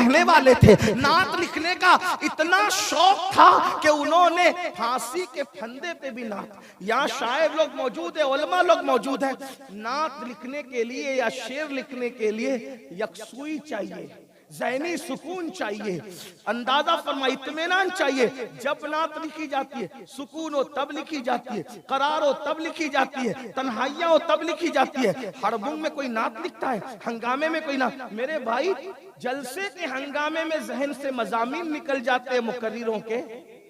कहने वाले थे। नात लिखने का इतना शौक था कि उन्होंने फांसी के फंदे पे भी नात, यहाँ शायर लोग मौजूद है, उलमा लोग मौजूद है, नात लिखने के लिए या शेर लिखने के लिए यकसुई चाहिए, ज़हनी सुकून चाहिए, अंदाजा फरमा इत्मीनान चाहिए। जब नात लिखी जाती है सुकून हो तब लिखी जाती है, करार हो तब लिखी जाती है, तन्हाइयां हो तब लिखी जाती है। हड़बुंग में कोई नात लिखता है, हंगामे में कोई नात। मेरे भाई जलसे के हंगामे में जहन से मजामीन निकल जाते हैं मुकर्रिरों के,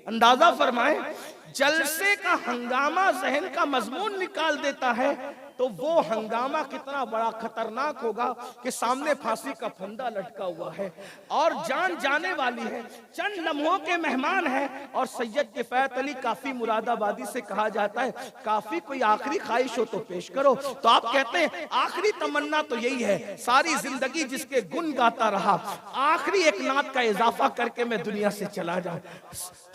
अंदाजा फरमाएं। जलसे का हंगामा जहन का मजमून निकाल देता है, तो वो हंगामा कितना बड़ा खतरनाक होगा कि सामने फांसी का फंदा लटका हुआ है और जान जाने वाली है, चंद लम्हों के मेहमान है। और सैयद किफायत अली काफी मुरादाबादी से कहा जाता है, काफी कोई आखिरी ख्वाहिश हो तो पेश करो। तो आप कहते हैं आखिरी तमन्ना तो यही है, सारी जिंदगी जिसके गुन गाता रहा, आखिरी एक नात का इजाफा करके मैं दुनिया से चला जाऊं।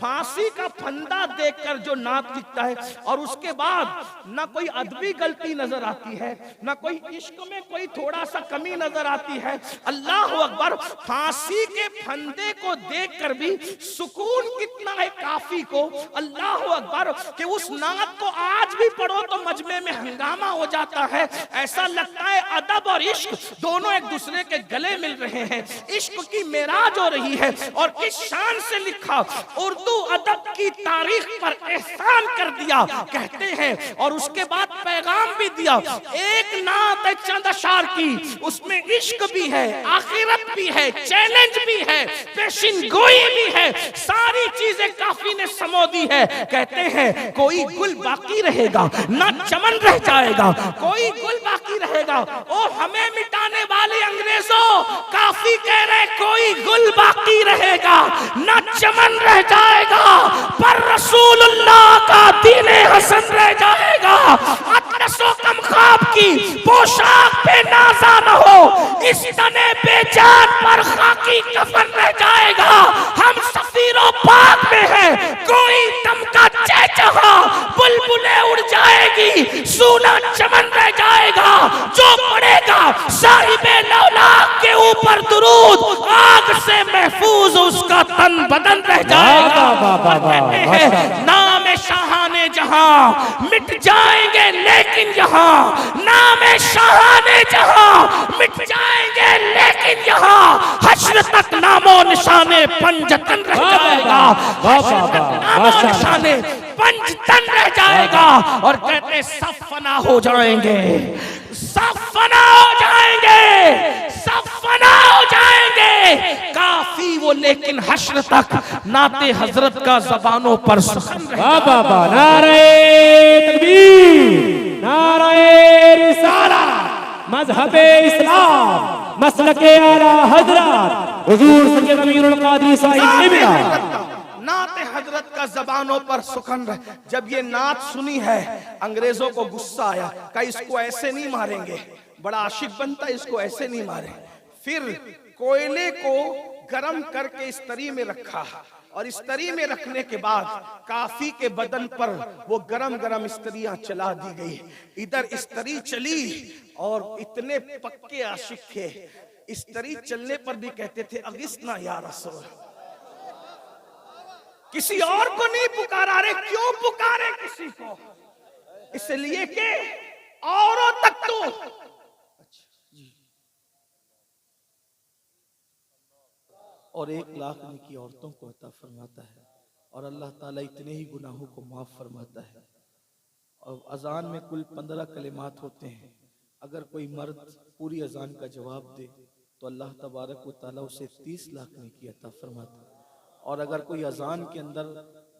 फांसी का फंदा देखकर जो नात लिखता है और उसके बाद ना कोई अदबी गलती नजर आती है, ना कोई इश्क में कोई थोड़ा सा कमी नजर आती है, अल्लाह अकबर, फांसी के फंदे को देखकर भी सुकून कितना है काफी को, अल्लाह अकबर, कि उस नात को आज भी पढ़ो तो मजमे में हंगामा हो जाता है। ऐसा लगता है अदब और इश्क दोनों एक दूसरे के गले मिल रहे हैं, इश्क की मेराज हो रही है। और किस शान से लिखा, उर्दू अदब की तारीख पर एहसान कर दिया कहते हैं। और उसके बाद पैगाम भी दिया, एक नात है चंद अशार की, उसमें इश्क भी है, आखिरत भी है, चैलेंज भी है, पेशिन गोई भी है, सारी चीजें काफी ने समो दी है। कहते हैं कोई गुल बाकी रहेगा ना चमन रह जाएगा, कोई गुल बाकी रहेगा। ओ हमें मिटाने वाले अंग्रेजों, काफी कह रहे कोई गुल बाकी रहेगा ना चमन रह जाएगा, पर रसूलुल्लाह का दीने हसन रह जाएगा। अतरसो कम ख्वाब की पोशाक पे नाजा न हो, इस तने बेजान पर खाकी कफन रह जाएगा। हम सफीरों पाक में हैं, कोई दम का चहचहा, बुलबुलें उड़ जाएगी, सूना चमन रह जाएगा। जो पड़ेगा साहिबे लौलाक के ऊपर दुरूद, आग से महफूज उसका तन बदन रह जाएगा। नाम शाहाने जहां मिट जाएंगे लेकिन यहाँ, नाम शाहाने जहां मिट जाएंगे लेकिन यहाँ, हश्र तक नामो निशाने पंजतन रह जाएगा, नामो निशाने पंजतन रह जाएगा। और कहते सब फना हो जाएंगे, सब फना हो जाएंगे, सब फना हो जाएंगे, काफी वो लेकिन हश्र तक नाते हजरत का जबानों पर सुखन रहेगा। नारे तकबीर, नारे रिसाला, मजहबे इस्लाम, मसलके आला हजरत हुजूर सैयद अमीरुल कादरी साहिब इब्राहिम, नाते हजरत का जबानों पर सुखन रहे। जब ये नात सुनी है अंग्रेजों को गुस्सा आया, कहा इसको ऐसे नहीं मारेंगे, बड़ा आशिक बनता है, इसको ऐसे नहीं मारे। फिर कोयले को गरम करके इस तरी में रखा और इस तरी में रखने के बाद काफी के बदन पर वो गरम गरम इस्त्रियां चला दी गई। इधर इस्त्री चली और इतने पक्के आशिक थे, इस्त्री चलने पर भी कहते थे अगिस्ना या रसूल, किसी और को नहीं पुकारा। रे क्यों पुकारे किसी को? इसलिए कि औरों तक तो और 1 लाख की औरतों को अता फरमाता है और अल्लाह ताला इतने ही गुनाहों को माफ फरमाता है। और अजान में कुल 15 कलिमात होते हैं। अगर कोई मर्द पूरी अजान का जवाब दे तो अल्लाह तबारक व तआला उसे 30 लाख की अता फरमाता है। और अगर कोई अजान के अंदर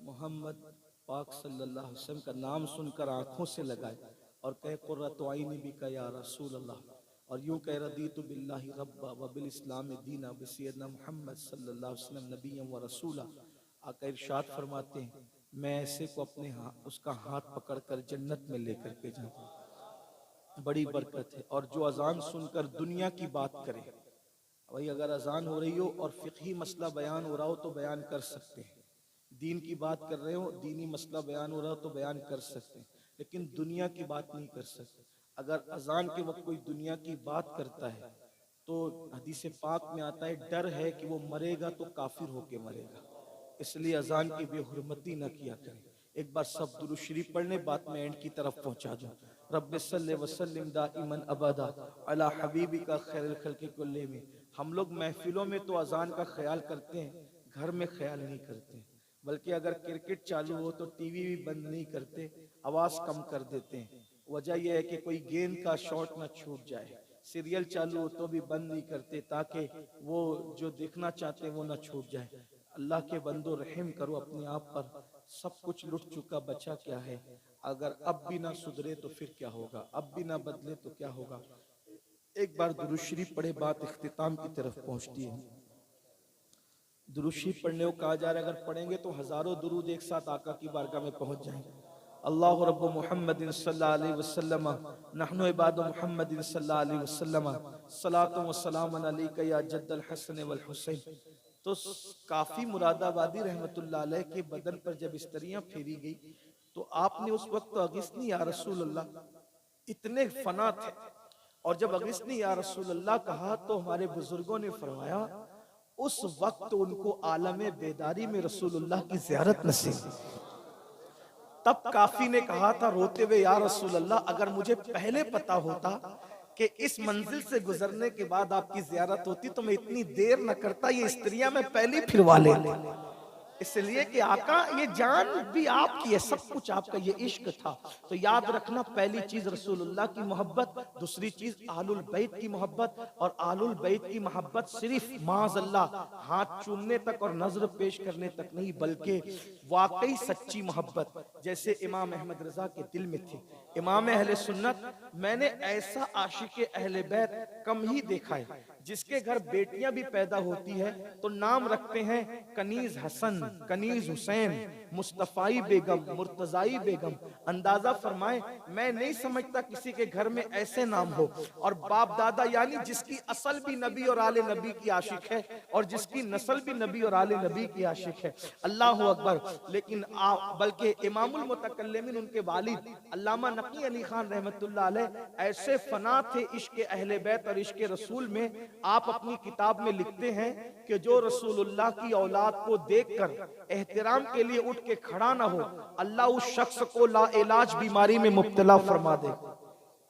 मोहम्मद पाक सल्लल्लाहु अलैहि वसल्लम का नाम सुनकर आंखों से लगाए और कहे कुर्रतु ऐनी बिका या रसूल अल्लाह, और यूं कह रदीतु बिल्लाहि रब्बा व बिल इस्लाम दीना व सय्यदना मुहम्मद सल्लल्लाहु अलैहि वसल्लम नबिय्यन व रसूला, आका इरशाद फरमाते हैं मैं ऐसे को अपने उसका हाथ पकड़कर जन्नत में लेकर के जाऊं। बड़ी बरकत है। और जो अजान सुनकर दुनिया की बात करे, भाई अगर अजान हो रही हो और फिqही मसला बयान हो रहा हो तो बयान कर सकते हैं, दीन की बात कर रहे हो, दीनी मसला बयान हो रहा हो तो बयान कर सकते हैं, लेकिन दुनिया की बात नहीं कर सकते। अगर अजान के वक्त कोई दुनिया की बात करता है तो हदीस पाक में आता है डर है कि वो मरेगा तो काफिर होके मरेगा, इसलिए अजान की बेहुरमती न किया करें। एक बार सब दुरूद शरीफ पढ़ने, बात में एंड की तरफ पहुंचा दूं। रब्बि सल्लि व सल्लिम दाइमन अबदा अला हबीबिका खैरुल खल्क़ि कुल्लिहिम। हम लोग महफिलों में तो अजान का ख्याल करते हैं, घर में ख्याल नहीं करते, बल्कि अगर क्रिकेट चालू हो तो टीवी भी बंद नहीं करते, आवाज कम कर देते हैं। वजह यह है कि कोई गेंद का शॉट ना छूट जाए। सीरियल चालू हो तो भी बंद नहीं करते ताकि वो जो देखना चाहते हैं वो ना छूट जाए। अल्लाह के बंदो रहम करो अपने आप पर, सब कुछ लुट चुका बचा क्या है। अगर अब भी ना सुधरे तो फिर क्या होगा, अब भी ना बदले तो क्या होगा। एक बार दुरूद शरीफ पढ़े, बात इख्तिताम की तरफ पहुंचती है। दुरूद शरीफ पढ़ने को कहा जा रहा है, अगर पढ़ेंगे तो हजारों दुरूद एक साथ आका की बारगाह में पहुंच जाएंगे। अल्लाह रब्बु मुहम्मदिन सल्लल्लाहु अलैहि वसल्लम नहनु इबादु मुहम्मदिन सल्लल्लाहु अलैहि वसल्लम सलातु व सलामन अलैका या जद्दल हसन वल हुसैन। तो काफी मुरादाबादी रहमतुल्लाह अलैह के बदन पर जब इस्त्रियां फेरी गई तो आपने उस वक्त अगिस्नी या रसूल अल्लाह इतने फना थे, और जब अगिस्नी या रसूल अल्लाह कहा तो हमारे बुजुर्गों ने फरमाया उस वक्त उनको आलमे बेदारी में रसूलुल्लाह की ज़ियारत नसीब। तब काफी ने कहा था रोते हुए, या रसूल अल्लाह अगर मुझे पहले पता होता कि इस मंजिल से गुजरने के बाद आपकी ज़ियारत होती तो मैं इतनी देर न करता, ये स्त्रियां मैं पहले फिरवा लेता। इसलिए कि आका ये जान भी आपकी है, सब कुछ आपका, ये इश्क था। तो याद रखना, पहली चीज रसूलुल्लाह की मोहब्बत, दूसरी चीज आलुल बैत की मोहब्बत। और आलुल बैत की मोहब्बत सिर्फ माज़अल्लाह हाथ चूमने तक और नजर पेश करने तक नहीं, बल्कि वाकई सच्ची मोहब्बत जैसे इमाम अहमद रजा के दिल में थी। इमाम अहले सुन्नत, मैंने ऐसा आशिक अहले बैत कम ही देखा है जिसके घर बेटियां भी पैदा होती है तो नाम रखते हैं कनीज हसन, कनीज हुसैन, मुस्तफाई बेगम, मुर्तजाई बेगम। अंदाजा फरमाए, मैं नहीं समझता किसी के घर में ऐसे नाम हो। और बाप दादा यानी जिसकी असल भी नबी और आले नबी की आशिक है और जिसकी नस्ल भी नबी और आले नबी की आशिक है। अल्लाह अकबर। लेकिन बल्कि इमामुल मुतकल्लिमीन उनके वालिद अल्लामा नकी अली खान रहमतुल्लाह अलैह ऐसे फना थे इश्क अहले बैत और इश्क रसूल में। आप अपनी किताब में लिखते हैं कि जो रसूलुल्लाह की औलाद को देखकर एहतराम के लिए उठ के खड़ा ना हो, अल्लाह उस शख्स को ला इलाज बीमारी में मुब्तला फरमा दे।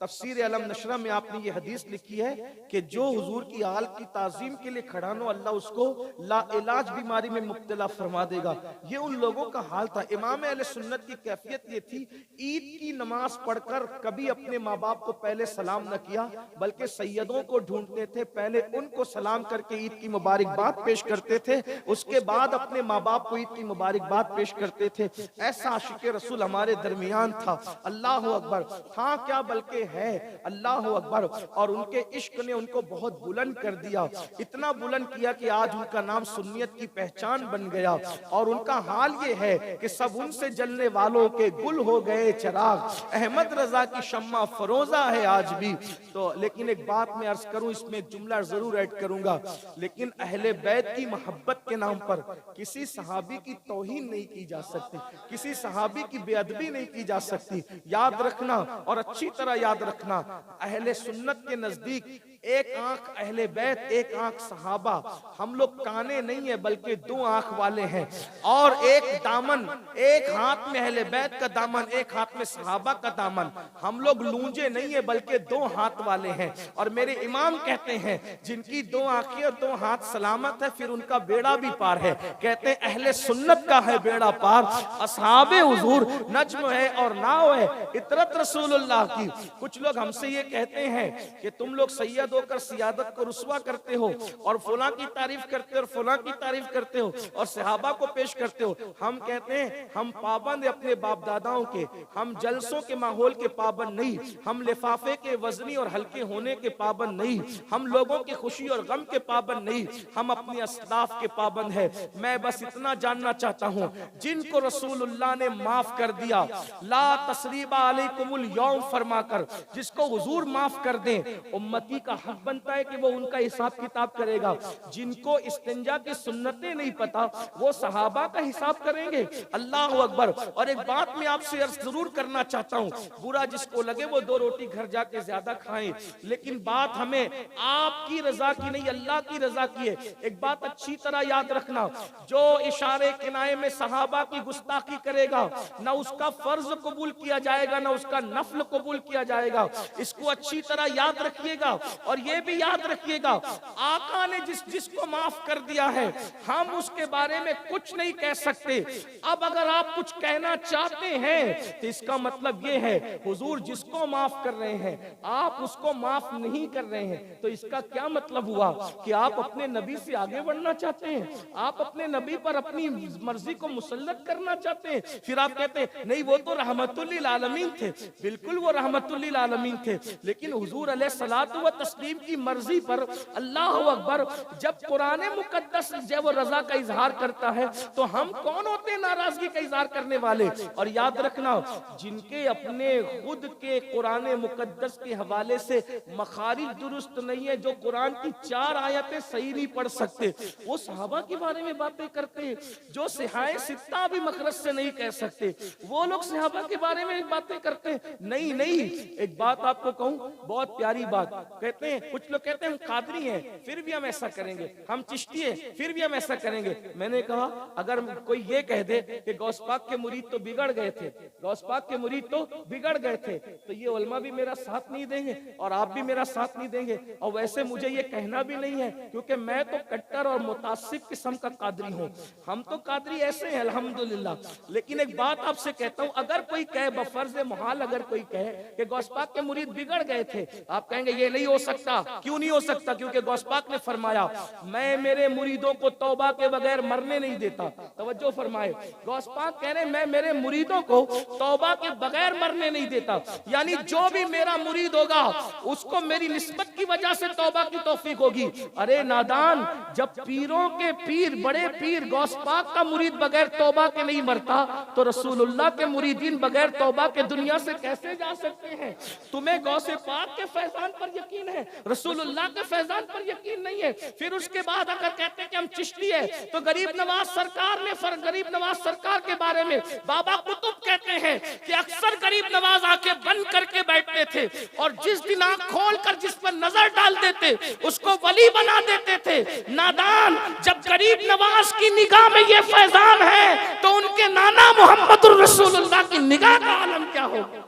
तफसीर अलम नशरा में आपने ये हदीस लिखी है कि जो हुजूर की आल की ताजीम के लिए खड़ा हो, अल्लाह उसको ला इलाज बीमारी में मुब्तला फरमा देगा। ये उन लोगों का हाल था। इमाम अहले सुन्नत की कैफियत ये थी, ईद की नमाज पढ़कर कभी अपने माँ बाप को पहले सलाम न किया, बल्कि सैयदों को ढूंढते थे, पहले उनको सलाम करके ईद की मुबारकबाद पेश करते थे, उसके बाद अपने माँ बाप को ईद की मुबारकबाद पेश करते थे। ऐसा आशिक रसूल हमारे दरमियान था। अल्लाह अकबर। था क्या, बल्कि है। अल्लाह अकबर। और उनके इश्क ने उनको बहुत बुलंद कर दिया, इतना बुलंद किया कि आज उनका नाम सुन्नियत की पहचान बन गया। और उनका हाल ये है कि सब उनसे जलने वालों के गुल हो गए चिराग, अहमद रजा की शम्मा फरोजा है आज भी। तो लेकिन एक बात मैं अर्ज करूं, इसमें जुमला जरूर ऐड करूंगा, लेकिन अहले बैत की मोहब्बत के नाम पर किसी सहाबी की तौहीन नहीं की जा सकती, किसी सहाबी की बेअदबी नहीं की जा सकती। याद रखना और अच्छी तरह याद रखना, अहले सुन्नत के नजदीक एक आंख अहले बैत, एक आंख सहाबा। हम लोग काने नहीं है बल्कि दो आंख वाले हैं। और एक दामन, एक हाथ में अहले बैत का दामन, एक हाथ में सहाबा का दामन। हम लोग लूंजे नहीं है बल्कि दो हाथ वाले हैं। और मेरे इमाम कहते हैं जिनकी दो आंखें और दो हाथ सलामत है फिर उनका बेड़ा भी पार है। कहते हैं अहले सुन्नत का है बेड़ा पार, असहाबे हुजूर नज्म है और नाव है इतरत रसूलुल्लाह की। कुछ लोग हमसे ये कहते हैं कि तुम लोग सैयद होकर सियादत को रुस्वा करते हो और फुला की तारीफ करते हो और फुला की तारीफ करते हो और सहाबा को पेश करते हो। हम कहते हैं हम पाबंद अपने बाप दादाओं के, हम जलसों के माहौल के पाबंद नहीं, हम लिफाफे के वजनी और हल्के होने के पाबंद नहीं, हम लोगों की खुशी और गम के पाबंद नहीं, हम अपनी अस्लाफ के पाबंद है। मैं बस इतना जानना चाहता हूं, जिनको रसूलुल्लाह ने माफ कर दिया, ला तसरीबा अलैकुमुल यौम फरमाकर, जिसको हुजूर माफ कर दें, उम्मती का हक बनता है कि वो उनका हिसाब किताब करेगा। जिनको इस्तिंजा की सुन्नतें नहीं पता वो सहाबा का हिसाब करेंगे। अल्लाह अकबर। और एक बात मैं आपसे अर्ज जरूर करना चाहता हूँ, बुरा जिसको लगे वो 2 रोटी घर जाके ज्यादा खाएं, लेकिन बात हमें आपकी रजा की नहीं, अल्लाह की रजा की है। एक बात अच्छी तरह याद रखना, जो इशारे किनाए में सहाबा की गुस्ताखी करेगा ना उसका फर्ज कबूल किया जाएगा ना उसका नफल कबूल किया जाएगा। इसको अच्छी तरह याद रखिएगा। और ये भी याद रखिएगा, आका ने जिसको माफ कर दिया है हम उसके बारे में कुछ नहीं कह सकते। अब अगर आप कुछ कहना चाहते हैं तो इसका मतलब ये है हुजूर जिसको माफ कर रहे हैं आप उसको माफ नहीं कर रहे हैं, तो इसका क्या मतलब हुआ कि आप अपने नबी से आगे बढ़ना चाहते हैं, आप अपने नबी पर अपनी मर्जी को मुसल्लत करना चाहते हैं। फिर आप कहते हैं नहीं वो तो रहमतुल्लिल आलमीन थे। बिल्कुल वो रहमतुल्लिल आलमीन थे, लेकिन हुजूर अलैहिस्सलातु व तस्लीम की मर्जी पर अल्लाह अकबर जब कुरान मुकद्दस जब वो रजा का इजहार करता है तो हम कौन होते हैं नाराजगी का इजहार करने वाले। और याद रखना, जिनके अपने खुद के कुरान मुकद्दस के हवाले से मखारिज दुरुस्त नहीं है, जो कुरान की 4 आयतें सही नहीं पढ़ सकते, वो सहाबा के बारे में बातें करते हैं। जो सिहाए सित्ता भी मखरज से नहीं कह सकते वो लोग सहाबा के बारे में बातें करते हैं। नहीं नहीं, एक बात आपको कहूं, बहुत प्यारी बात कहते हैं, कुछ लोग कहते हैं हम कादरी हैं फिर भी हम ऐसा करेंगे, हम चिश्ती हैं फिर भी हम ऐसा करेंगे। मैंने कहा अगर कोई ये कह दे कि गौस पाक के मुरीद तो बिगड़ गए थे, गौस पाक के मुरीद तो बिगड़ गए थे, तो ये उलमा भी मेरा साथ नहीं देंगे और आप भी मेरा साथ नहीं देंगे। और वैसे मुझे ये कहना भी नहीं है क्योंकि मैं तो कट्टर और मुतासिब किस्म का कादरी हूँ। हम तो कादरी ऐसे हैं अल्हम्दुलिल्लाह। लेकिन एक बात आपसे कहता हूँ, अगर कोई कहे बफर्ज मुहाल, अगर कोई कहे कि गौस पाक के मुरीद बिगड़ गए थे, आप कहेंगे ये नहीं हो सकता। क्यों नहीं हो सकता? क्योंकि गौस पाक ने फरमाया मैं मेरे मुरीदों को तौबा के बगैर मरने नहीं देता। तवज्जो फरमाए, गौस पाक कह रहे मैं मेरे मुरीदों को तौबा के बगैर मरने नहीं देता। यानी जो भी मेरा मुरीद होगा उसको मेरी निस्बत की वजह से तौबा की तौफीक होगी। अरे नादान, जब पीरों के पीर बड़े पीर गौस पाक का मुरीद बगैर तौबा के नहीं मरता तो रसूलुल्लाह के मुरीदीन बगैर तौबा के दुनिया से कैसे जा सकते हैं? तुम्हें गौसे पाक के फैजान पर यकीन है, रसूलुल्लाह के फैजान पर यकीन नहीं है। फिर उसके बाद अगर कहते हैं कि हम चिश्ती है तो गरीब नवाज सरकार ने गरीब नवाज सरकार के बारे में बाबा कुतुब कहते हैं कि अक्सर गरीब नवाज आंखें बंद करके बैठते थे और जिस दिन आंख खोलकर जिस पर नजर डाल देते उसको वली बना देते थे। नादान, जब गरीब नवाज की निगाह में ये फैजान है तो उनके नाना मोहम्मदुर रसूलुल्लाह की निगाह का आलम क्या होगा?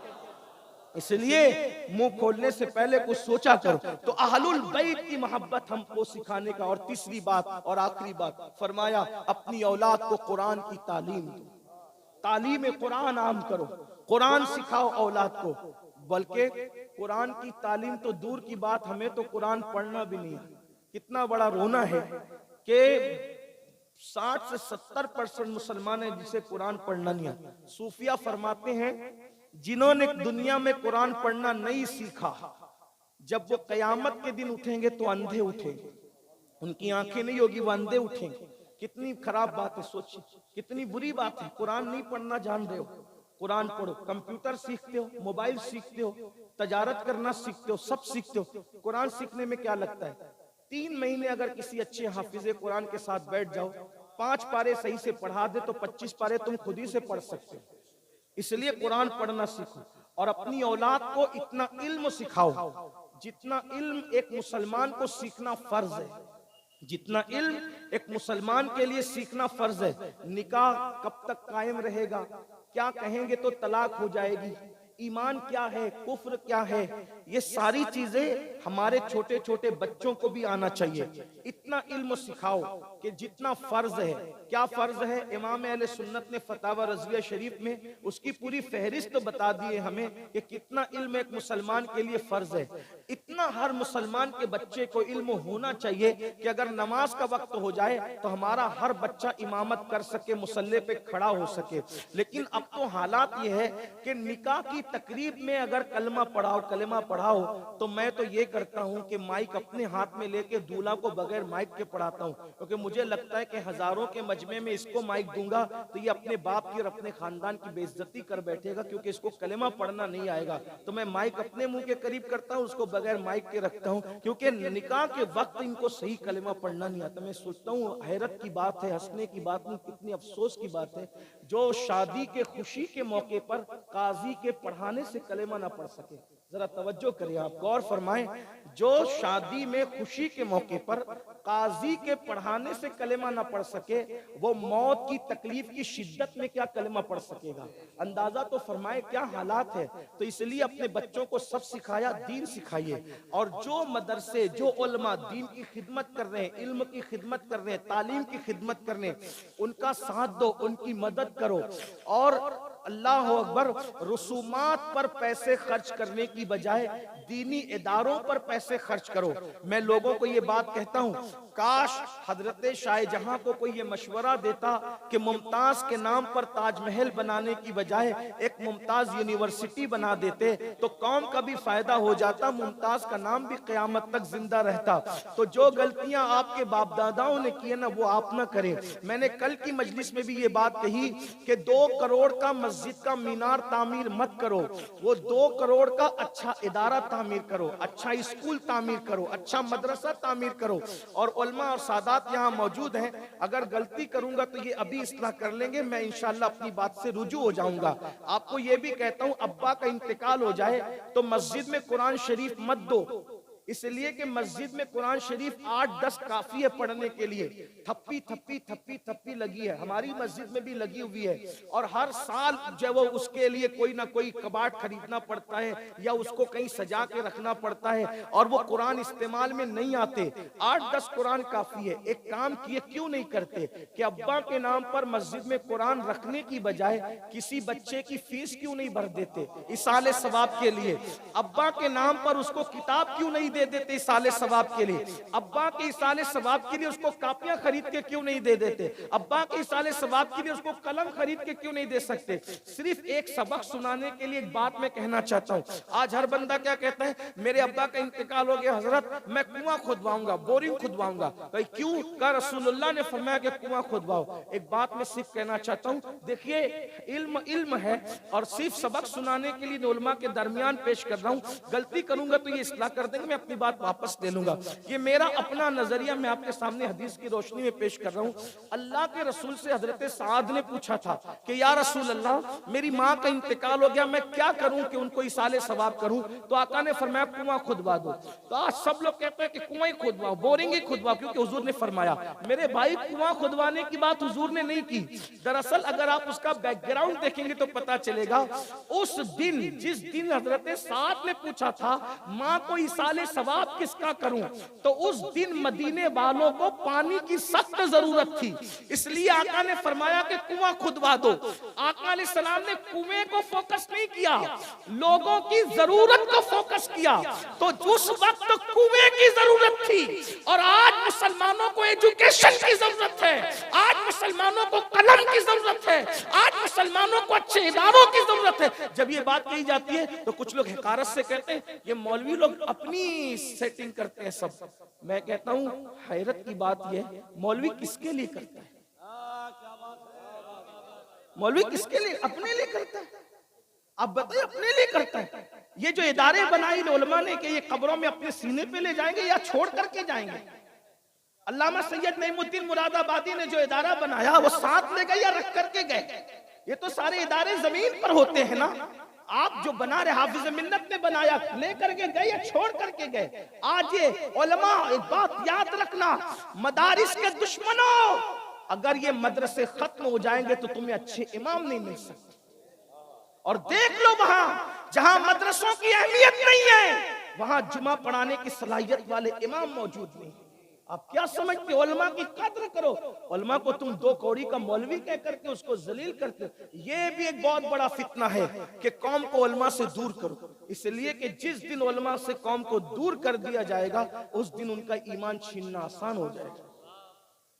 इसलिए मुंह खोलने से पहले कुछ सोचा करो। तो अहलुल बैत की मोहब्बत हमको सिखाने का। और तीसरी बात और आखिरी बात फरमाया, अपनी औलाद को कुरान की तालीम दो, तालीम कुरान आम करो, कुरान सिखाओ औलाद को। बल्कि कुरान की तालीम तो दूर की बात, हमें तो कुरान पढ़ना भी नहीं है। कितना बड़ा रोना है कि 60 से 70% मुसलमान है जिसे कुरान पढ़ना नहीं आता। सूफिया फरमाते हैं जिन्होंने दुनिया में कुरान पढ़ना नहीं सीखा, जब वो कयामत के दिन उठेंगे तो अंधे उठेंगे, उनकी आंखें नहीं होगी, वो अंधे उठेंगे। कितनी खराब बात है, सोचिए कितनी बुरी बात है। कुरान नहीं पढ़ना जान रहे हो, कुरान पढ़ो। कंप्यूटर सीखते हो, मोबाइल सीखते हो, तजारत करना सीखते हो, सब सीखते हो। कुरान सीखने में क्या लगता है? 3 महीने अगर किसी अच्छे हाफिजे कुरान के साथ बैठ जाओ, 5 पारे सही से पढ़ा दे तो 25 पारे तुम खुद ही से पढ़ सकते हो। इसलिए कुरान पढ़ना सीखो और अपनी औलाद को इतना इल्म सिखाओ जितना इल्म एक मुसलमान को सीखना फर्ज है, जितना इल्म एक मुसलमान के लिए सीखना फर्ज है। निकाह कब तक कायम रहेगा, क्या कहेंगे तो तलाक हो जाएगी, ईमान क्या है, कुफ्र क्या है, ये सारी चीजें हमारे छोटे छोटे बच्चों को भी आना चाहिए। इतना इल्म सिखाओ कि जितना फर्ज है। क्या फर्ज है? इमाम अहले सुन्नत ने फतावा रज़विया शरीफ में उसकी पूरी फहरिस्त बता दी है हमें कि कितना इल्म एक मुसलमान के लिए फर्ज है। इतना हर मुसलमान के बच्चे को इल्म होना चाहिए कि अगर नमाज का वक्त हो जाए तो हमारा हर बच्चा इमामत कर सके, मुसल्ले पे खड़ा हो सके। लेकिन अब तो हालात ये है कि निकाह की तकरीब में अगर कलमा पढ़ाओ तो मैं तो ये करता हूँ कि माइक अपने हाथ में लेके दूल्हा को बगैर माइक के पढ़ाता हूँ, क्योंकि मुझे लगता है कि हजारों के मजमे में इसको माइक दूंगा तो ये अपने बाप की और अपने खानदान की बेइज्जती कर बैठेगा, क्योंकि इसको कलमा पढ़ना नहीं आएगा। तो मैं माइक अपने मुंह के करीब करता हूँ, उसको बगैर माइक के रखता हूँ, क्योंकि निकाह के वक्त इनको सही कलेमा पढ़ना नहीं आता। मैं सोचता हूँ हैरत की बात है, हंसने की बात नहीं, कितनी अफसोस की बात है जो शादी के खुशी के मौके पर काजी के पढ़ाने से कलेमा ना पढ़ सके। जरा तवज्जो करिए, आप गौर फरमाएं, जो शादी में खुशी के मौके पर काजी के पढ़ाने से कलेमा ना पढ़ सके, वो मौत की तकलीफ की शिद्दत में क्या कलेमा पढ़ सकेगा? अंदाजा तो फरमाए क्या हालात है। तो इसलिए अपने बच्चों को सब सिखाया, दीन सिखाइए। और जो मदरसे, जो उलमा दीन की खिदमत कर रहे हैं, इल्म की खिदमत कर रहे हैं, तालीम की खिदमत कर रहे हैं, उनका साथ दो, उनकी मदद करो। और अल्लाह अकबर, रसूमात पर पैसे खर्च करने की बजाय दीनी इदारों पर पैसे खर्च करो। मैं लोगों को ये बात कहता हूँ, काश हजरत शाहजहां को कोई ये मशवरा देता कि मुमताज के नाम पर ताजमहल बनाने की बजाय एक मुमताज यूनिवर्सिटी बना देते तो कौम का भी फायदा हो जाता, मुमताज का नाम भी क़यामत तक जिंदा रहता। तो जो गलतियां आपके बाप दादाओं ने की है ना, वो आप ना करें। मैंने कल की मजलिस में भी ये बात कही कि 2 करोड़ का मस्जिद का मीनार तामीर मत करो, वो 2 करोड़ का अच्छा इदारा तामीर करो, अच्छा स्कूल तामीर करो, अच्छा मदरसा तामीर करो। और उलमा और सादात यहाँ मौजूद हैं, अगर गलती करूंगा तो ये अभी इस्लाह कर लेंगे, मैं इंशाअल्लाह अपनी बात से रुजू हो जाऊंगा। आपको ये भी कहता हूँ, अब्बा का इंतकाल हो जाए तो मस्जिद में कुरान शरीफ मत दो, इसलिए कि मस्जिद में कुरान शरीफ 8-10 काफी है पढ़ने के लिए। थप्पी थप्पी थप्पी थप्पी लगी है, हमारी मस्जिद में भी लगी हुई है। और हर साल जो वो उसके लिए कोई ना कोई कबाट खरीदना पड़ता है या उसको कहीं सजा के रखना पड़ता है, और वो कुरान इस्तेमाल में नहीं आते। 8-10 कुरान काफी है। एक काम किए क्यों नहीं करते कि अब्बा के नाम पर मस्जिद में कुरान रखने की बजाय किसी बच्चे की फीस क्यों नहीं भर देते इसाले सवाब के लिए? अब्बा के नाम पर उसको किताब क्यों नहीं दे देते इसाले सवाब के लिए? अब्बा के इसाले सवाब के लिए उसको कापियां खरीद के क्यों नहीं दे देते? अब्बा के इसाले सवाब के लिए उसको कलम खरीद के क्यों नहीं दे सकते? सिर्फ एक सबक सुनाने के लिए एक बात मैं कहना चाहता हूँ। आज हर बंदा क्या कहता है, मेरे अब्बा का इंतकाल हो गया हजरत, मैं कुआं खुदवाऊंगा, बोरिंग खुदवाऊंगा। भाई क्यों? का रसूलुल्लाह ने फरमाया कि कुआं खुदवाओ। एक बात मैं सिर्फ कहना चाहता हूँ, देखिए इल्म है और सिर्फ सबक सुनाने के लिए उलमा के दरमियान पेश कर रहा हूँ। गलती करूंगा तो ये इस्लाह कर देंगे, मैं अपनी बात वापस ले लूंगा। ये मेरा अपना नजरिया मैं आपके सामने हदीस की रोशनी में पेश कर रहा हूँ। अल्लाह के रसूल से हजरत साद ने पूछा था कि या रसूल अल्लाह, मेरी माँ का इंतकाल हो गया, मैं क्या करूं कि उनको इसाले सवाब करूं? तो आका ने फरमाया कुआं खुदवा दो। तो आज सब लोग कहते हैं कि कुआं ही खुदवाओ, बोरिंग ही खुदवाओ, क्योंकि हुजूर ने फरमाया। मेरे भाई, कुआं खुदवाने की बात हुजूर ने नहीं की। दरअसल अगर आप उसका बैकग्राउंड देखेंगे तो पता चलेगा, उस दिन जिस दिन हजरत साद ने पूछा था माँ को इसाले सवाब किसका करूं, तो उस दिन मदीने वालों को पानी की सख्त जरूरत थी, इसलिए आका ने फरमाया कि कुआं खुदवा दो। आका अलैहिस्सलाम ने कुएं को फोकस नहीं किया, लोगों की जरूरत को फोकस किया। तो उस वक्त कुएं की जरूरत थी, और आज मुसलमानों को एजुकेशन की जरूरत है, आज मुसलमानों को कलम की जरूरत है, आज मुसलमानों को अच्छे इदारों की जरूरत है। जब ये बात कही जाती है तो कुछ लोग हकारत से कहते हैं ये मौलवी लोग अपनी सेटिंग करते हैं सब। मैं कहता हूं हैरत की बात यह है, मौलवी किसके लिए करता है? मौलवी किसके लिए? अपने लिए करता है। आप बताइए, अपने लिए करता है। ये जो इदारे बनाई उलमा ने कि ये कब्रों में अपने सीने पे ले जाएंगे या छोड़ करके जाएंगे। अल्लामा सैयद नईमुद्दीन मुरादाबादी ने जो इदारा बनाया वो साथ ले गए या रख करके गए? ये तो सारे इदारे जमीन पर होते हैं ना। आप जो बना रहे, हाफिज मिन्नत ने बनाया, लेकर के गए या छोड़ करके गए? आज ये उलमा, एक बात याद रखना, मदारिस के दुश्मनों, अगर ये मदरसे खत्म हो जाएंगे तो तुम्हें अच्छे इमाम नहीं मिल सकते। और देख लो, वहां जहां मदरसों की अहमियत नहीं है वहां जुमा पढ़ाने की सलाहियत वाले इमाम मौजूद नहीं। आप क्या समझते? उलमा की कद्र करो। उलमा को तुम 2 कौड़ी का मौलवी कह करके उसको जलील करते हो। ये भी एक बहुत बड़ा फितना है कि कौम को उलमा से दूर करो, इसलिए कि जिस दिन उलमा से कौम को दूर कर दिया जाएगा उस दिन उनका ईमान छीनना आसान हो जाएगा।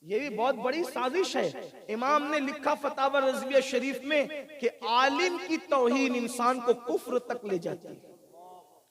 ये भी बहुत बड़ी साजिश है। इमाम ने लिखा फतावा रज़विया शरीफ में कि आलिम की तौहीन इंसान को कुफ्र तक ले जाती है।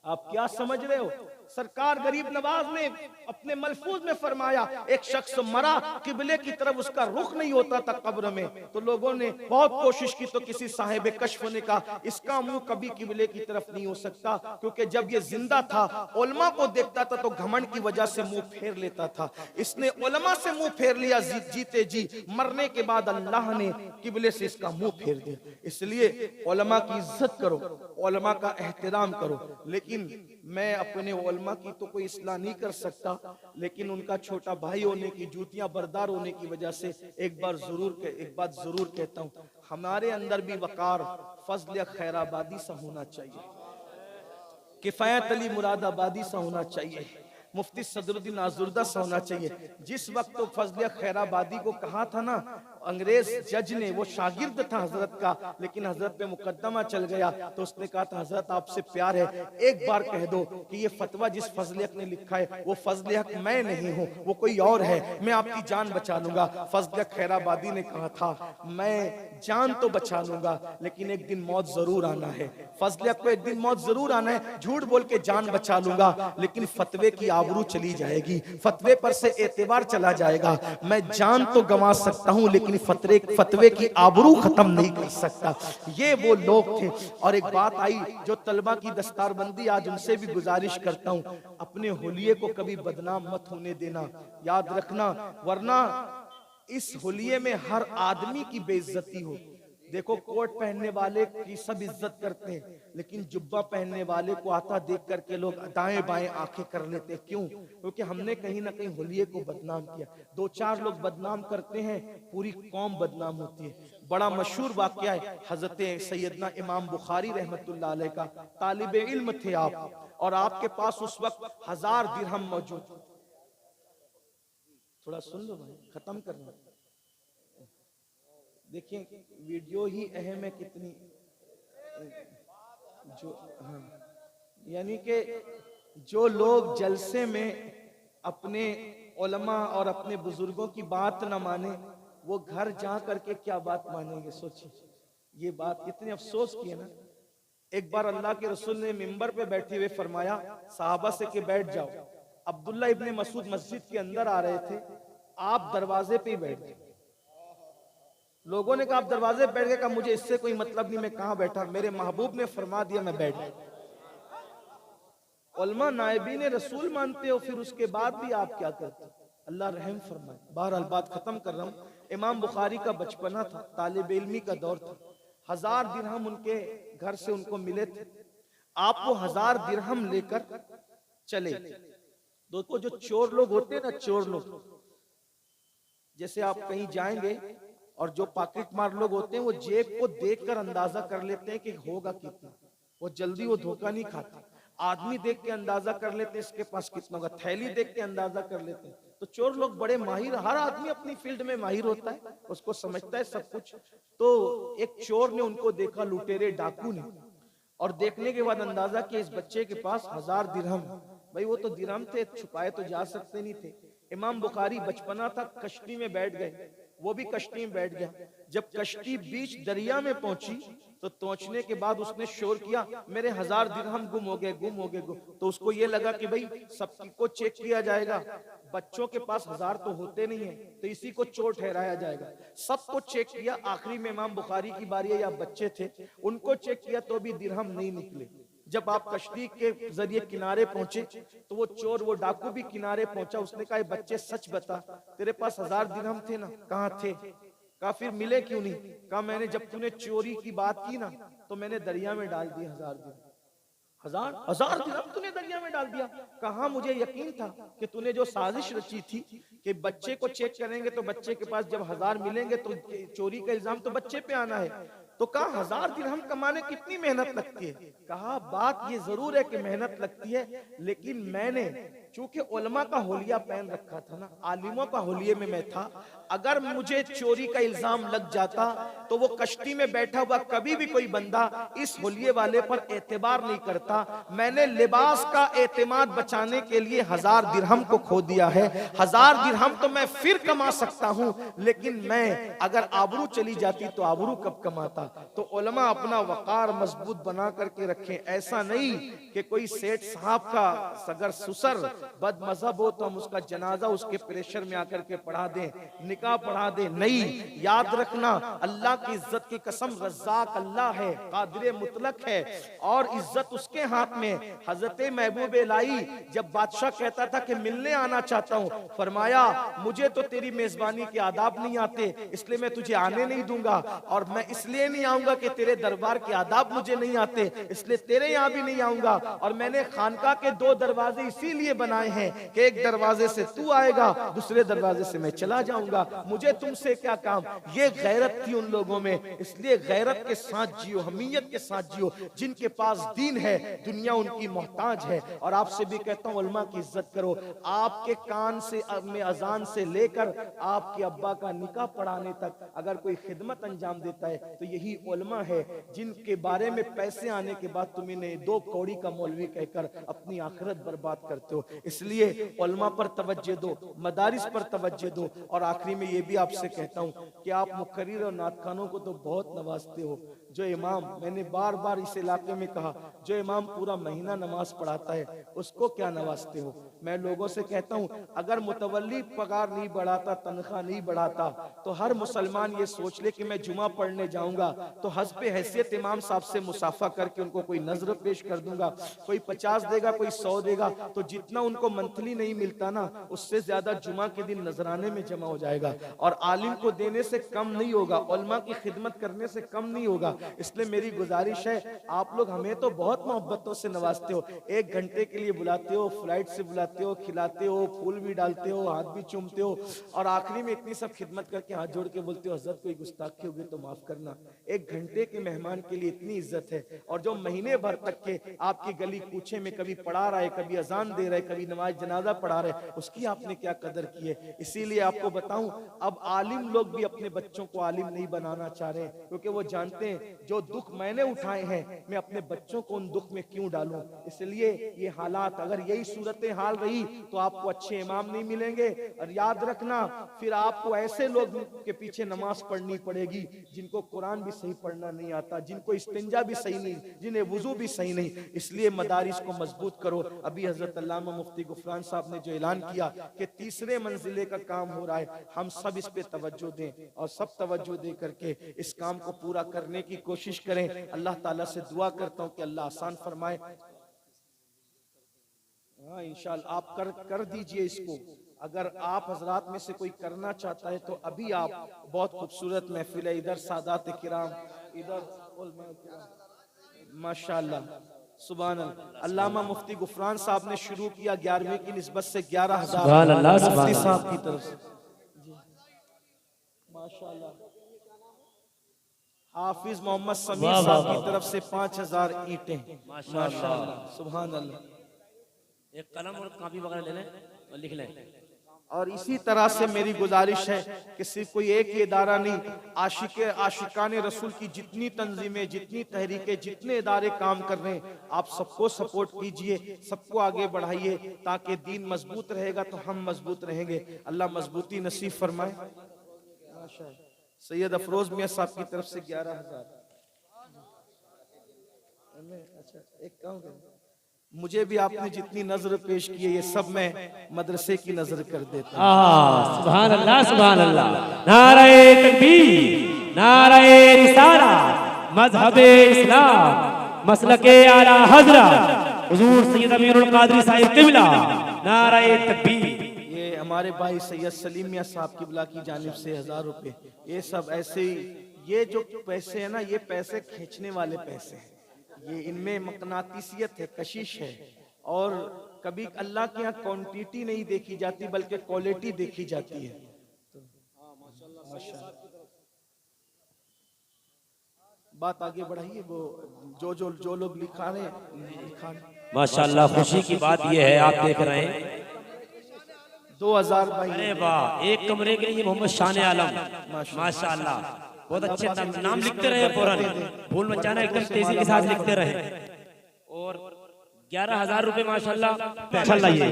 आप क्या समझ रहे हो? सरकार गरीब नवाज ने अपने मलफूज में फरमाया, एक शख्स मरा, किबले की तरफ उसका रुख नहीं होता था कब्र में, तो लोगों ने बहुत कोशिश की, तो किसी साहिब कश्फ ने कहा इसका मुंह कभी किबले की तरफ नहीं हो सकता, क्योंकि जब ये जिंदा था उलमा को देखता था तो घमंड की वजह से मुंह फेर लेता था। इसने उलमा से मुंह फेर लिया जीते जी, मरने के बाद अल्लाह ने किबले से इसका मुंह फेर दिया। इसलिए उलमा की इज्जत करो, उलमा का एहतराम करो। लेकिन मैं अपने उलमा की तो कोई इस्लाह नहीं कर सकता, लेकिन उनका छोटा भाई होने की, जूतियां बरदार होने की वजह से एक बात जरूर कहता हूं, हमारे अंदर भी वकार, फजल खैराबादी सा होना चाहिए, किफायत अली मुरादाबादी सा होना चाहिए, मुफ्ती सदरुद्दीन आजुर्दा सा होना चाहिए। जिस वक्त तो फजल खैराबादी को कहा था ना अंग्रेज जज ने, वो शागिर्द था हजरत का, लेकिन हजरत पे मुकदमा चल गया, तो उसने कहा था हजरत आपसे प्यार है, एक बार कह दो कि ये फतवा जिस फजल हक ने लिखा है वो फजल हक मैं नहीं हूँ, वो कोई और है, मैं आपकी जान बचा लूंगा। फजल खैराबादी ने कहा था मैं जान तो बचा लूंगा, लेकिन एक दिन मौत जरूर आना है, फजल हक को एक दिन मौत जरूर आना है, झूठ बोल के जान बचा लूंगा, लेकिन फतवे की आबरू चली जाएगी, फतवे पर से एतबार चला जाएगा। मैं जान तो गंवा सकता हूं, लेकिन फतवे की आबरू खत्म नहीं कर सकता। ये वो लोग थे। और एक बात आई जो तलबा की दस्तारबंदी, आज उनसे भी गुजारिश करता हूं, अपने होलिये को कभी बदनाम मत होने देना, याद रखना, वरना इस होलिये में हर आदमी की बेइज्जती हो। देखो कोट पहनने वाले की सब इज्जत करते हैं, लेकिन जुब्बा पहनने वाले को आता देख करके लोग दाएं बाएं आंखें कर लेते। क्यों? क्योंकि हमने कहीं ना कहीं होलिये को बदनाम किया। दो चार लोग बदनाम करते हैं, पूरी कौम बदनाम होती है। बड़ा मशहूर वाकया है, हजरत सैयदना इमाम बुखारी रहमतुल्लाह अलैह का। तालिबे इल्म थे आप, और आपके पास उस वक्त 1000 दिरहम मौजूद। थोड़ा सुन लो भाई, खत्म करना। देखिए वीडियो ही अहम है कितनी, जो हाँ, यानी कि जो लोग जलसे में अपने उलमा और अपने बुजुर्गों की बात न माने, वो घर जा करके क्या बात मानेंगे? सोचिए, ये बात कितनी अफसोस की है ना। एक बार अल्लाह के रसूल ने मिंबर पे बैठे हुए फरमाया साहबा से कि बैठ जाओ। अब्दुल्ला इब्ने मसूद मस्जिद के अंदर आ रहे थे, आप दरवाजे पे ही बैठ गए। लोगों ने कहा आप दरवाजे पे बैठ गए, कहा मुझे इससे कोई मतलब नहीं, मैं कहां बैठा, मेरे महबूब ने फरमा दिया मैं बैठ गया। उलमा नायबीन रसूल मानते हो, फिर उसके बाद भी आप क्या करते? अल्लाह रहम फरमाए। बहरहाल बात खत्म कर रहा हूँ। इमाम बुखारी का बचपना था, तालिब इल्मी का दौर था। 1000 दिरहम उनके घर से उनको मिले थे। आप वो 1000 दिरहम लेकर चले। दोस्तों जो चोर लोग होते हैं ना, चोर लोग, जैसे आप कहीं जाएंगे और जो पॉकेट मार लोग होते हैं वो जेब को देखकर अंदाजा कर लेते हैं कि होगा कितना, वो जल्दी वो धोखा नहीं खाते। आदमी देख के अंदाजा कर लेते हैं इसके पास कितना होगा, थैली देख के अंदाजा कर लेते हैं। तो चोर लोग बड़े माहिर, हर आदमी अपनी फील्ड में माहिर होता है, उसको समझता है सब कुछ। तो एक चोर ने उनको देखा, लुटेरे डाकू ने, और देखने के बाद अंदाजा किया इस बच्चे के पास 1000 दिरहम। भाई वो तो दिरहम थे, छुपाए तो जा सकते नहीं थे। इमाम बुखारी बचपना था, कश्ती में बैठ गए, वो भी कश्ती में बैठ गया। जब कश्ती बीच दरिया में पहुंची तो पहुंचने के बाद उसने शोर किया मेरे 1000 दिरहम गुम हो गए, गुम हो गए, गुम। तो उसको ये लगा कि भाई सबको चेक किया जाएगा, बच्चों के पास 1000 तो होते नहीं है, तो इसी को चोर ठहराया जाएगा। सबको चेक किया, आखिरी में इमाम बुखारी की बारी है, या बच्चे थे, उनको चेक किया तो भी दिरहम नहीं निकले। जब आप कश्ती के जरिए किनारे पहुंचे तो वो चोर, वो डाकू भी किनारे पहुंचा। उसने कहा बच्चे सच बता, तेरे पास 1000 दिरहम थे ना? कहाँ थे? कहा फिर मिले क्यों नहीं? कहा मैंने जब तूने चोरी की बात की ना तो मैंने दरिया में डाल दिया 1000 दिरहम। 1000 दिरहम तूने दरिया में डाल दिया? कहा मुझे यकीन था कि तूने जो साजिश रची थी कि बच्चे को चेक करेंगे तो बच्चे के पास जब 1000 मिलेंगे तो चोरी का इल्जाम तो बच्चे पे आना है। तो कहा 1000 दिरहम कमाने कितनी मेहनत लगती है? कहा बात ये जरूर है कि मेहनत लगती है, लेकिन मैंने चूंकि उलमा का होलिया पहन रखा था ना, आलिमों का होलिये में मैं था, अगर मुझे चोरी का इल्जाम लग जाता तो वो कश्ती में बैठा हुआ कभी भी कोई बंदा इस होलिये वाले पर एतबार नहीं करता। मैंने लिबास का एतमाद बचाने के लिए 1000 दिरहम को खो दिया है। 1000 दिरहम तो मैं फिर कमा सकता हूं, लेकिन मैं अगर आबरू चली जाती तो आबरू कब कमाता? आता। तो उलमा अपना वकार मजबूत बना करके रखें, ऐसा नहीं कि कोई सेठ साहब का अगर सुसर बद मजहब हो तो हम उसका जनाजा उसके प्रेशर में आकर के पढ़ा दें, निकाह पढ़ा दें। नहीं, याद रखना अल्लाह की इज्जत की कसम, रज़्ज़ाक अल्लाह है, कादिर मुतलक है और इज्जत उसके हाथ में। हजरत महबूब लाई जब बादशाह कहता था कि मिलने आना चाहता हूं, फरमाया मुझे तो तेरी मेजबानी के आदाब नहीं आते, इसलिए मैं तुझे आने नहीं दूंगा, और मैं इसलिए नहीं आऊंगा कि तेरे दरबार के आदाब मुझे नहीं आते, इसलिए तेरे यहां भी नहीं आऊंगा। और मैंने खानका के 2 दरवाजे इसीलिए बनाए हैं कि एक दरवाजे से तू आएगा, दूसरे दरवाजे से मैं चला जाऊंगा, मुझे तुमसे क्या काम। ये गैरत थी उन लोगों में, इसलिए गैरत के साथ जियो, हमीयत के साथ जियो। जिनके पास दीन है दुनिया उनकी मोहताज है। और आपसे भी कहता हूं उलमा की इज्जत करो। आपके कान से में अजान से लेकर आपके अब्बा का निकाह पढ़ाने तक अगर कोई खिदमत अंजाम देता है तो यही उलमा है, जिनके बारे में पैसे आने के बाद तुम इन्हें 2 कौड़ी का मौलवी कहकर अपनी आखिरत बर्बाद करते हो। इसलिए उलमा पर तवज्जो दो, मदारिस पर तवज्जो दो। और आखिरी में ये भी आपसे कहता हूं कि आप मुकर्रिर और नातखानों को तो बहुत नवाजते हो। जो इमाम, मैंने बार बार इस इलाके में कहा, जो इमाम पूरा महीना नमाज पढ़ाता है उसको क्या नवाजते हो। मैं लोगों से कहता हूं अगर मुतवल्ली पगार नहीं बढ़ाता, तनख्वाह नहीं बढ़ाता, तो हर मुसलमान ये सोच ले कि मैं जुमा पढ़ने जाऊंगा तो हस्बे हैसियत इमाम साहब से मुसाफा करके उनको कोई नजर पेश कर दूंगा। कोई 50 देगा, कोई 100 देगा, तो जितना उनको मंथली नहीं मिलता ना, उससे ज्यादा जुमा के दिन नजराने में जमा हो जाएगा। और आलिम को देने से कम नहीं होगा, उलमा की खिदमत करने से कम नहीं होगा। इसलिए मेरी गुजारिश है, आप लोग हमें तो बहुत मोहब्बतों से नवाजते हो, 1 घंटे के लिए बुलाते हो, फ्लाइट से बुलाते हो, खिलाते हो, फूल भी डालते हो, हाथ भी चूमते हो, और आखिरी में इतनी सब खिदमत करके हाथ जोड़ के बोलते हो हजरत कोई गुस्ताखी होगी तो माफ करना। 1 घंटे के मेहमान के लिए इतनी इज्जत है। और जो महीने भर तक के आपकी गली कूचे में कभी पढ़ा रहा है, कभी अजान दे रहा है, कभी नमाज जनाजा पढ़ा रहा है, उसकी आपने क्या कदर की है। इसीलिए आपको बताऊं, अब आलिम लोग भी अपने बच्चों को आलिम नहीं बनाना चाह रहे हैं, क्योंकि वो जानते हैं जो दुख मैंने उठाए हैं मैं अपने बच्चों को उन दुख में क्यों डालूं। इसलिए ये हालात, अगर यही सूरत हाल रही तो आपको अच्छे इमाम नहीं मिलेंगे। और याद रखना, फिर आपको ऐसे लोग के पीछे नमाज पढ़नी पड़ेगी जिनको कुरान भी सही पढ़ना नहीं आता, जिनको इस्तिंजा भी सही नहीं, जिन्हें वुजू भी सही नहीं। इसलिए मदारिस को मजबूत करो। अभी हजरत अल्लामा मुफ्ती गुफरान साहब ने जो ऐलान किया कि 3रे मंजिले का काम हो रहा है, हम सब इस पे तवज्जो दें और सब तवज्जो दे करके इस काम को पूरा करने की कोशिश करें। अल्लाह ताला से दुआ करता हूं कि अल्लाह आसान फरमाए। हाँ इंशाअल्लाह आप कर दीजिए इसको। अगर आप हजरात में से कोई करना चाहता है तो अभी आप, बहुत खूबसूरत महफिल है, इधर सादात किराम, इधर माशाअल्लाह सुभान अल्लाह। अल्लामा मुफ्ती गुफरान साहब ने शुरू किया 11वीं की निस्बत से 11,000 मुफ्ती साहब की तरफ से माशाअल्लाह। हाफिज मोहम्मद समीर साहब की तरफ से 5,000 ईंटें माशाअल्लाह सुभान अल्लाह। एक कलम और कापी वगैरह ले लें और लिख लें। और इसी तरह से मेरी गुजारिश है कि सिर्फ कोई एक ही इदारा नहीं, आशिकाने रसूल की जितनी तंजीमें, जितनी तहरीकें, जितने इदारे काम कर रहे हैं, आप सबको सपोर्ट कीजिए, सबको आगे बढ़ाइए, ताकि दीन मजबूत रहेगा तो हम मजबूत रहेंगे। अल्लाह मजबूती नसीब फरमाए। सैयद अफरोज मियां साहब की तरफ से 11,000। अच्छा एक काम करें, मुझे भी आपने जितनी नजर पेश की है ये सब मैं मदरसे की नजर कर देता हूं। सुभान अल्लाह सुभान अल्लाह। नारे तकबीर, नारे रिसालत, मजहबे इस्लाम, मसलके आला हजरत हुजूर सैयद अमीरुल कादरी साहिब क़िबला, नारे तकबीर। ये हमारे भाई सैयद सलीम मियां साहब क़िबला की जानिब से 1000 रुपए, ये सब ऐसे ही, ये जो पैसे है ना, ये पैसे खींचने वाले पैसे हैं, ये इनमें मकनातीसियत है, कशिश है। और कभी अल्लाह के यहाँ क्वांटिटी नहीं देखी जाती बल्कि क्वालिटी देखी जाती है। बात आगे बढ़ाइए, वो जो लोग लिखा रहे माशाअल्लाह। खुशी की बात यह है, आप देख रहे हैं 2000 भाई। अरे वाह, एक कमरे के लिए मोहम्मद शान आलम माशाअल्लाह, बहुत अच्छे नाम लिखते रहे, फौरन भूल मचाना, एकदम तेजी के साथ लिखते रहे। और 11,000 रुपए माशाअल्लाह। माशाअल्लाह ये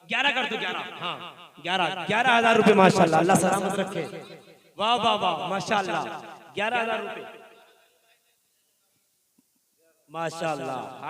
11 कर दो, 11 हाँ 11,000 रुपए माशाअल्लाह। अल्लाह सलामत रखे। वाह वाह वाह माशाअल्लाह। 11,000 रुपए। माशाल्लाह।